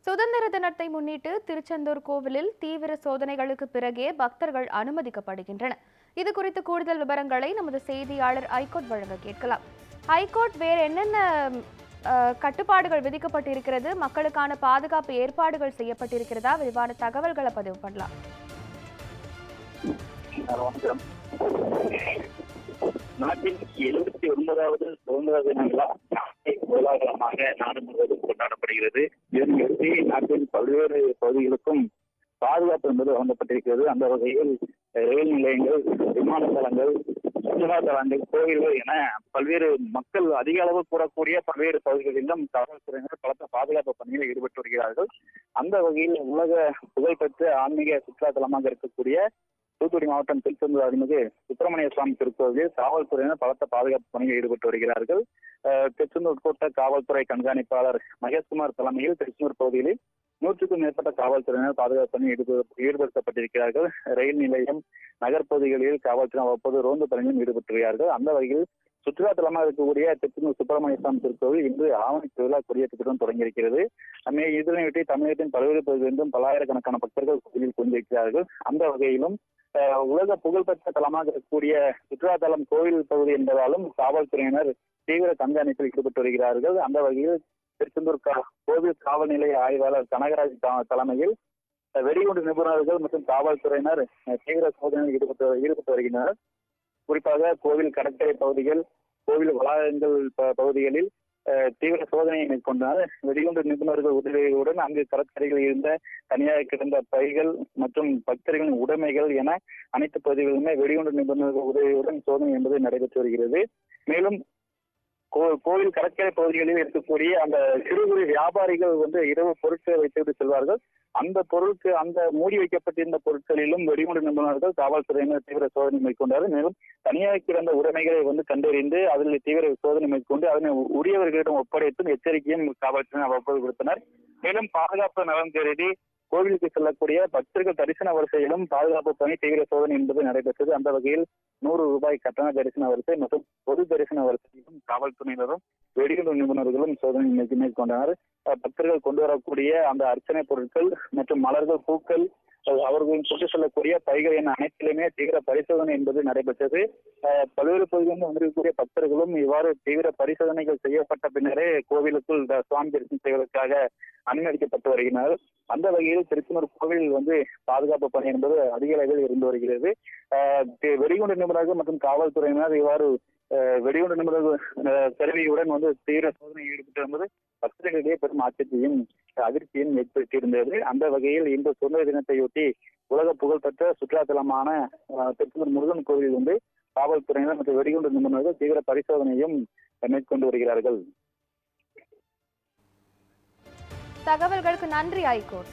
சுதந்திர தினத்தை முன்னிட்டு திருச்செந்தூர் கோவிலில் தீவிர சோதனைகளுக்கு பிறகே பக்தர்கள் அனுமதிக்கப்படுகின்றனர். இது குறித்து கூடுதல் விவரங்களை நமது செய்தியாளர் ஐகோர்ட் வழங்க கேட்கலாம். ஐகோர்ட் வேறு என்னென்ன கட்டுப்பாடுகள் விதிக்கப்பட்டிருக்கிறது, மக்களுக்கான பாதுகாப்பு ஏற்பாடுகள் செய்யப்பட்டிருக்கிறதா, விரிவான தகவல்களை பதிவு பண்ணலாம். நாட்டின் 79வது சுதந்திர தின விழா கோலாகலமாக நாடு முழுவதும் கொண்டாடப்படுகிறது. இதனையொட்டி நாட்டின் பல்வேறு பகுதிகளுக்கும் பாதுகாப்பு என்பது வழங்கப்பட்டிருக்கிறது. அந்த வகையில் ரயில் நிலையங்கள், விமான தளங்கள், சுற்றுலா தலங்கள், கோவில்கள் என பல்வேறு மக்கள் அதிக அளவு கூறக்கூடிய பல்வேறு பகுதிகளிலும் காவல்துறையினர் பலத்த பாதுகாப்பு பணியில் ஈடுபட்டு வருகிறார்கள். அந்த வகையில் உலக புகழ்பெற்ற ஆன்மீக சுற்றுலா தலமாக இருக்கக்கூடிய தூத்துக்குடி மாவட்டம் திருச்செந்தூர் அருள்மிகு சுப்பிரமணிய சுவாமி திருக்கோவிலில் காவல்துறையினர் பலத்த பாதுகாப்பு பணியில் ஈடுபட்டு வருகிறார்கள். திருச்செந்தூர் கோட்ட காவல்துறை கண்காணிப்பாளர் மகேஷ்குமார் தலைமையில் திருச்செந்தூர் பகுதியில் 100க்கும் மேற்பட்ட காவல்துறையினர் பாதுகாப்பு பணியில் ஈடுபடுத்தப்பட்டிருக்கிறார்கள். ரயில் நிலையம், நகர்ப்பகுதிகளில் காவல்துறை அவ்வப்போது ரோந்து பணியிலும் ஈடுபட்டு வருகிறார்கள். அந்த வகையில் சுற்றுலா தலமாக இருக்கக்கூடிய திருச்செந்தூர் சுப்பிரமணிய சுவாமி திருக்கோவில் இன்று ஆவணி திருவிழா கொடியேற்றத்துடன் தொடங்கியிருக்கிறது. இதனையொட்டி தமிழகத்தின் பல்வேறு பகுதிகளிலும் பல்லாயிரக்கணக்கான பக்தர்கள் கோவிலில் கொண்டிருக்கிறார்கள். அந்த வகையிலும் உலக புகழ்பெற்ற தலமாக இருக்கக்கூடிய சுற்றுலா தலம் கோவில் பகுதி என்பதாலும் காவல்துறையினர் தீவிர கண்காணிப்பில் ஈடுபட்டு வருகிறார்கள். அந்த வகையில் திருச்செந்தூர் கோவில் காவல் நிலைய ஆய்வாளர் கனகராஜ் தலைமையில் வெடிகுண்டு நிபுணர்கள் மற்றும் காவல்துறையினர் தீவிர சோதனையில் ஈடுபட்டு வருகின்றனர். குறிப்பாக கோவில் கடற்கரை பகுதிகள், கோவில் வளாகங்கள் பகுதிகளில் தீவிர சோதனையை மேற்கொண்டனர். வெடிகுண்டு நிபுணர்கள் உதவியுடன் அங்கு கடற்கரையில் இருந்த தனியாக கிடந்த பைகள் மற்றும் பக்தர்களின் உடைமைகள் என அனைத்து பகுதிகளிலுமே வெடிகுண்டு நிபுணர்கள் உதவியுடன் சோதனை என்பது நடைபெற்று வருகிறது. மேலும் கோவில் கடற்கரை பகுதிகளில் இருக்கக்கூடிய அந்த சிறு குறு வியாபாரிகள் இரவு பொருட்களை வைத்துவிட்டு செல்வார்கள். அந்த பொருளுக்கு அந்த மூடி வைக்கப்பட்டிருந்த பொருட்களிலும் வெடிகுண்டு நிபுணர்கள் காவல்துறையினர் தீவிர சோதனை மேற்கொண்டார்கள். மேலும் தனியாக கிடந்த உடைமைகளை கண்டறிந்து அதில் தீவிர சோதனை மேற்கொண்டு அதனை உரியவர்களிடம் ஒப்படைத்தும் எச்சரிக்கையும் காவல்துறையினர் அவ்வப்போது கொடுத்தனர். மேலும் பாதுகாப்பு நலன் கருதி கோவிலுக்கு செல்லக்கூடிய பக்தர்கள் தரிசன வரிசையிலும் பாதுகாப்பு பணி தீவிர சோதனை என்பது நடைபெற்றது. அந்த வகையில் ₹100 கட்டண தரிசன வரிசை மற்றும் பொது தரிசன வரிசையிலும் காவல்துறையினரும் வெடிகுண்டு நிபுணர்களும் சோதனை மேற்கொண்டனர். பக்தர்கள் கொண்டு வரக்கூடிய அந்த அர்ச்சனை பொருட்கள் மற்றும் மலர்கள், பூக்கள், அவர்களின் கொண்டு செல்லக்கூடிய பைகள் என அனைத்திலுமே தீவிர பரிசோதனை என்பது நடைபெற்றது. பல்வேறு பகுதிகளில் வந்திருக்கக்கூடிய பக்தர்களும் இவ்வாறு தீவிர பரிசோதனைகள் செய்யப்பட்ட பின்னரே கோவிலுக்குள் சுவாமி தரிசனம் செய்வதற்காக அனுமதிக்கப்பட்டு வருகின்றனர். அந்த வகையில் திருச்செந்தூர் கோவில் பாதுகாப்பு பணி என்பது அதிக அளவில் இருந்து வருகிறது. வெடிகுண்டு நிபுணர்கள் மற்றும் காவல்துறையினர் இவ்வாறு வெடிகுண்டு நிபுணர்கள் கருவியுடன் தீவிர சோதனை ஈடுபட்டு என்பது பக்தர்களிடையே பெரும் ஆச்சரியத்தையும் அதிர்ச்சியும் ஏற்படுத்தியிருந்தது. அந்த வகையில் இந்த சுதந்திர தினத்தையொட்டி உலக புகழ்பெற்ற சுற்றுலா தலமான திருச்செந்தூர் முருகன் கோவிலில் காவல்துறையினர் மற்றும் வெடிகுண்டு நிபுணர்கள் தீவிர பரிசோதனையும் மேற்கொண்டு வருகிறார்கள். தகவல்களுக்கு நன்றி ஐகோர்ட்.